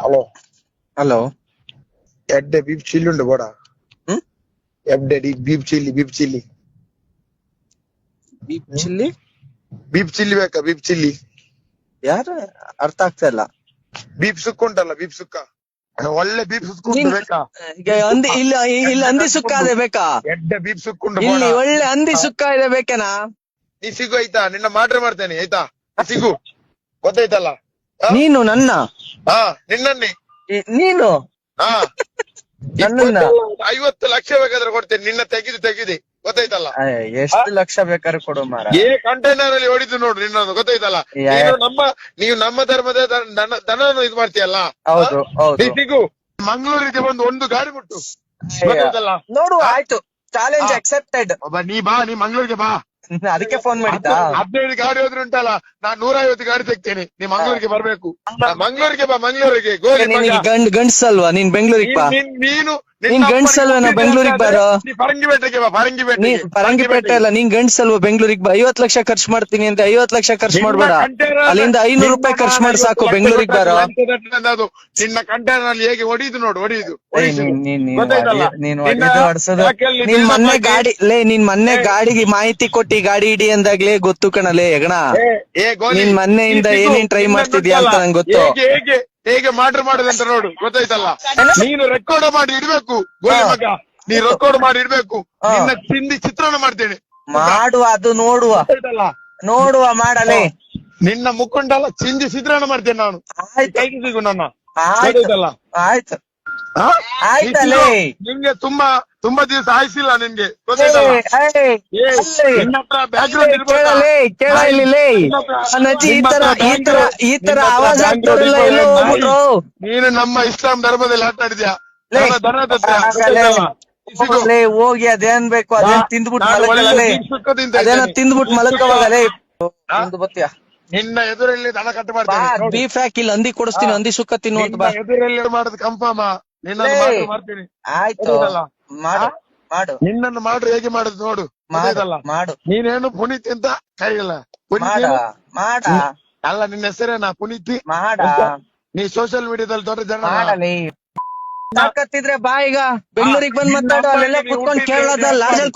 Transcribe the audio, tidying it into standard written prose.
Hallå. Hallå? Edde beef chili ಉಂಟು ಬೋಡ. Edde beef chili, beef chili. Beef chilli Beef chili ಬೇಕಾ beef chili? ಯಾರು ಅರ್ಥ ಆಗ್ತಾ ಇಲ್ಲ. Beef ಸುಕ್ಕ ಉಂಟಲ್ಲ beef ಸುಕ್ಕ. ಒಳ್ಳೆ beef ಸುಕ್ಕ ಉಂಟು ನೀನ್- ಬೇಕಾ? ಈಗ ಇಲ್ಲಿ ಹಂದಿ ಸುಕ್ಕ ಇದೆ ಬೇಕಾ? ಎಡ್ಡೆ beef ಸುಕ್ಕ ಉಂಟು ಇಲ್ಲಿ ಬೋಡ. ಒಳ್ಳೆ ಹಂದಿ ಸುಕ್ಕ ಇದೆ ಬೇಕೇನಾ? ನೀ ಸಿಗು ಆಯ್ತಾ, ನಿನ್ನ ಮಾಡ್ರೆ ಮಾಡ್ತೇನೆ ಆಯ್ತಾ, ನೀ ಸಿಗು, ಗೊತ್ತಾಯ್ತಲ್ಲ? ನೀನು ನನ್ನ ಹಾ ನಿನ್ನನ್ನೇ. ನೀನು ಹಾ ನನ್ನನ್ನ 50 ಲಕ್ಷ ಬೇಕಾದ್ರೆ ಕೊಡ್ತೇನೆ, ನಿನ್ನ ತೆಗಿದು ಗೊತ್ತಾಯ್ತಲ್ಲ? ಎಷ್ಟು ಲಕ್ಷ ಬೇಕಾದ್ರೆ ಕೊಡು ಮಾರ. ಕಂಟೈನರ್ ಅಲ್ಲಿ ಹೊಡಿದು ನೋಡು ನಿನ್ನದು, ಗೊತ್ತಾಯ್ತಲ್ಲ? ನೀವು ನಮ್ಮ ಧರ್ಮದ ದನವನ್ನು ಇದು ಮಾಡ್ತೀಯಲ್ಲ. ಹೌದು ಹೌದು. ನೀ ಸಿಗು, ಮಂಗಳೂರಿಗೆ ಬಂದು ಒಂದು ಗಾಡಿ ಮುಟ್ಟು, ಗೊತ್ತಾಯ್ತಲ್ಲ? ನೋಡುವ, ಆಯ್ತು, ಚಾಲೆಂಜ್ ಅಕ್ಸೆಪ್ಟೆಡ್. ನೀ ಬಾ, ನೀ ಮಂಗಳೂರಿಗೆ ಬಾ. ಅದಕ್ಕೆ ಫೋನ್ ಮಾಡಿದ್ದಾ? 15 ಗಾಡಿ ಹೋದ್ರೆ ಉಂಟಲ್ಲ, ನಾನ್ 150 ಗಾಡಿ ತೆಗ್ತೇನೆ. ನೀ ಮಂಗಳೂರಿಗೆ ಬರ್ಬೇಕು. ಮಂಗಳೂರಿಗೆ ಬಾ, ಮಂಗಳೂರಿಗೆ ಗೋಲಿ ಗಂಡ್ಸಲ್ವಾ ನೀನ್? ಬೆಂಗಳೂರಿಗೆ ಬಾ. ನೀನು ನೀನ್ ಗಂಡ್ಸಲ್ವಾ? ನಾ ಬೆಂಗಳೂರಿಗೆ ಬಾರೋ. ನೀ ಫರಂಗಿಪೇಟೆಗೆ ಬಾ, ಪರಂಗಿಪೇಟೆ ಅಲ್ಲ, ನೀನ್ ಗಂಡ್ಸಲ್ವಾ? ಬೆಂಗಳೂರಿಗೆ ಬಾ. 50 ಲಕ್ಷ ಖರ್ಚು ಮಾಡ್ತೀನಿ ಅಂತ 50 ಲಕ್ಷ ಖರ್ಚು ಮಾಡ್ಬೇಡ. ಅಲ್ಲಿಂದ 500 ರೂಪಾಯಿ ಖರ್ಚು ಮಾಡಿ ಸಾಕು. ಬೆಂಗಳೂರಿಗೆ ಬಾರೋ. ಅದು ನಿನ್ನ ಕಂಟೈನರ್ ಅಲ್ಲಿ ಹೇಗೆ ಹೊಡಿದು ನೋಡು, ಹೊಡಿದು ನೀನ್ ಹೊಡ್ಸೋದು. ನಿನ್ ಮೊನ್ನೆ ಗಾಡಿಗೆ ಮಾಹಿತಿ ಕೊಟ್ಟಿ ಗಾಡಿ ಇಡಿ ಅಂದಾಗ್ಲೇ ಗೊತ್ತು ಕಣಲೇ ಹೆಗಣ. ನಿನ್ ಮೊನ್ನೆಯಿಂದ ಏನೇನ್ ಟ್ರೈ ಮಾಡ್ತಿದ್ಯಾ ಅಂತ ನಂಗೆ ಗೊತ್ತು. ಹೇಗೆ ಮಾಡ್ರ್ ಮಾಡೋದಂತ ನೋಡು, ಗೊತ್ತಾಯ್ತಲ್ಲ? ನೀನು ರೆಕಾರ್ಡ್ ಮಾಡಿ ಇಡ್ಬೇಕು ಗೋಲಿ ಮಗ, ನೀ ರೆಕಾರ್ಡ್ ಮಾಡಿ ಇಡ್ಬೇಕು. ನಿನ್ನ ತಿಂದಿ ಚಿತ್ರಾನ್ನ ಮಾಡ್ತೇನೆ, ಮಾಡುವ. ಅದು ನೋಡುವ, ಗೊತ್ತಾಯ್ತಲ್ಲ? ನೋಡುವ, ಮಾಡಲೇ. ನಿನ್ನ ಮುಖಂಡಲ್ಲ ಚಿಂದಿ ಚಿತ್ರಾನ್ನ ಮಾಡ್ತೇನೆ ನಾನು. ಕೈಗೆ ಸಿಗು ನನ್ನ, ಗೊತ್ತಾಯ್ತಲ್ಲ? ಆಯ್ತು ಹಾ? ಆಯ್ತಲ್ಲೇ. ನಿಮ್ಗೆ ತುಂಬಾ ದಿವಸ ಆಯ್ಸಿಲ್ಲ ನಿನ್ಗೆ, ಗೊತ್ತಾಯ್ತಲ್ಲ? ನಿನ್ನ ಹತ್ರ ಬ್ಯಾಕ್ಗ್ರೌಂಡ್ ಇರ್ಬೇಕಾ? ಕೇಳ ಇಲ್ಲಿ ಅಜ್ಜಿ, ಈ ತರ ಆವಾಜ್ ಆಗ್ತಾರಲ್ಲ, ಎಲ್ಲೋ ಹೋಗ್ಬಿಟ್ರು. ನೀನು ನಮ್ಮ ಇಸ್ಲಾಂ ಧರ್ಮದಲ್ಲಿ ಆಟ ಆಡಿದ್ಯಾ? ಹೋಗಿ ಅದೇನ್ ಬೇಕು ಅದೇನ್ ತಿಂದ್ಬಿಟ್ಟು ಮಲಕಲೇ. ಅದೇನ ತಿಂದ್ಬಿಟ್ಟು ಮಲಕವಾಗಲೇ. ಬತ್ತೀಯ ನಿನ್ನ ಎದುರಲ್ಲಿ ದನ ಕಟ್ಟು ಮಾಡ್ತೇನೆ. ಬೀಫ್ ಹಾಕಿಲ್ಲ, ಹಂದಿ ಕೊಡಿಸ್ತೀನಿ, ಹಂದಿ ಸುಕ್ಕ ತಿನ್ನು ಅಂತ ಬಾ. ಎದುರಲ್ಲಿ ಮಾಡೋದು ಕನ್ಫರ್ಮ್. ನಿನ್ನ ಮಾಡ್ತೀನಿ. ಆಯ್ತು, ಮಾಡು ಮಾಡು. ನಿನ್ನನ್ನು ಮಾಡ್ರು ಹೇಗೆ ಮಾಡುದು ನೋಡು, ಮಾಡು. ನೀನೇನು ಪುನೀತ್ ಅಂತ ಕರೆಯಲ್ಲ. ಮಾಡ ಅಲ್ಲ, ನಿನ್ನ ಹೆಸರೇನಾ? ಪುನೀತಿ ಮಾಡ. ನೀ ಸೋಷಿಯಲ್ ಮೀಡಿಯಾದಲ್ಲಿ ದೊಡ್ಡ ಜನ ಮಾಡಲಿ. ತಾಕತ್ತಿದ್ರೆ ಬಾ, ಈಗ ಬೆಂಗಳೂರಿಗೆ ಬಂದ್ ಮಾತಾಡು. ಅಲ್ಲೆಲ್ಲ ಕುತ್ಕೊಂಡ್ ಕೇಳೋದ ಲಾಜಲ್